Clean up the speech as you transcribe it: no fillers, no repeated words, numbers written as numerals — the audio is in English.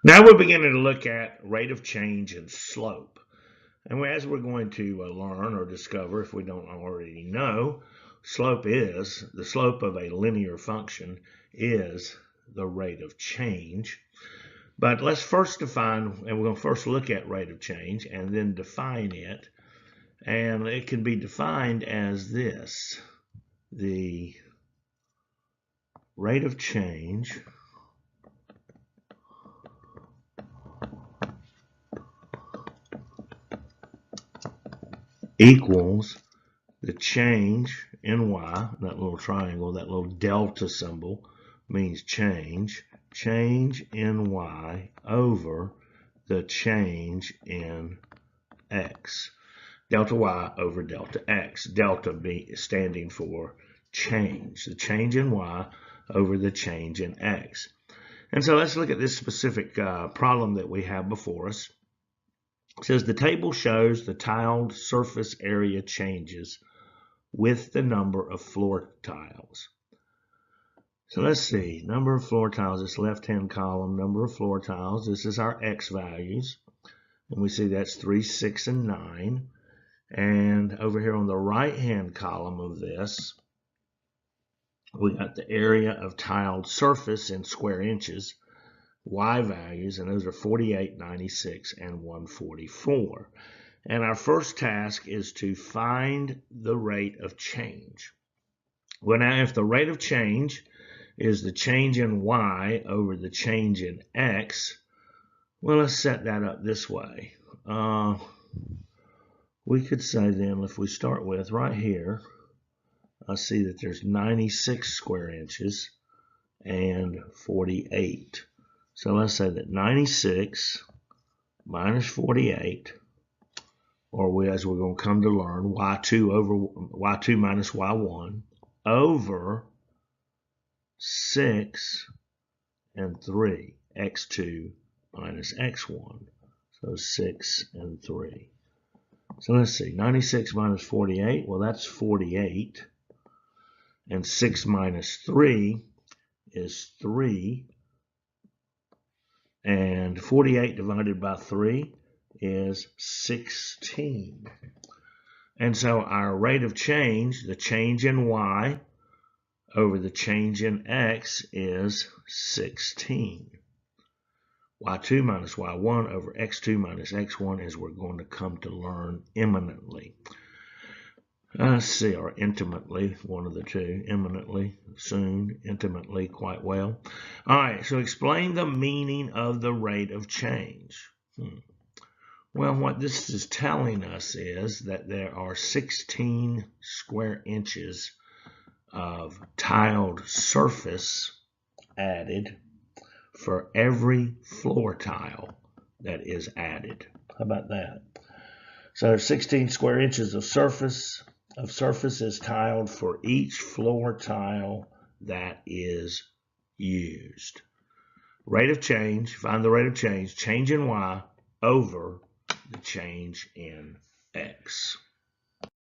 Now we're beginning to look at rate of change and slope. And as we're going to learn or discover, if we don't already know, the slope of a linear function is the rate of change. But let's first define, and we're going to first look at rate of change and then define it. And it can be defined as this: the rate of change equals the change in y, that little triangle, that little delta symbol means change in y over the change in x. Delta y over delta x. Delta standing for change. The change in y over the change in x. And so let's look at this specific problem that we have before us. It says the table shows the tiled surface area changes with the number of floor tiles. So let's see, number of floor tiles, this left-hand column, number of floor tiles, this is our x values. And we see that's 3, 6, and 9. And over here on the right-hand column of this, we got the area of tiled surface in square inches, y values, and those are 48, 96, and 144. And our first task is to find the rate of change. Well, now if the rate of change is the change in y over the change in x, well, let's set that up this way. We could say then, if we start with right here, I see that there's 96 square inches and 48. So let's say that 96 minus 48, or as we're going to come to learn, y2 minus y1 over 6 and 3, x2 minus x1. So 6 and 3. So let's see, 96 minus 48, well, that's 48. And 6 minus 3 is 3. And 48 divided by 3 is 16. And so our rate of change, the change in y over the change in x, is 16. y2 minus y1 over x2 minus x1 is we're going to come to learn imminently. Let's see, or intimately, one of the two, imminently, soon, intimately, quite well. All right, so explain the meaning of the rate of change. Well, what this is telling us is that there are 16 square inches of tiled surface added for every floor tile that is added. How about that? So there's 16 square inches of surface is tiled for each floor tile that is used. Rate of change, find the rate of change in y over the change in x.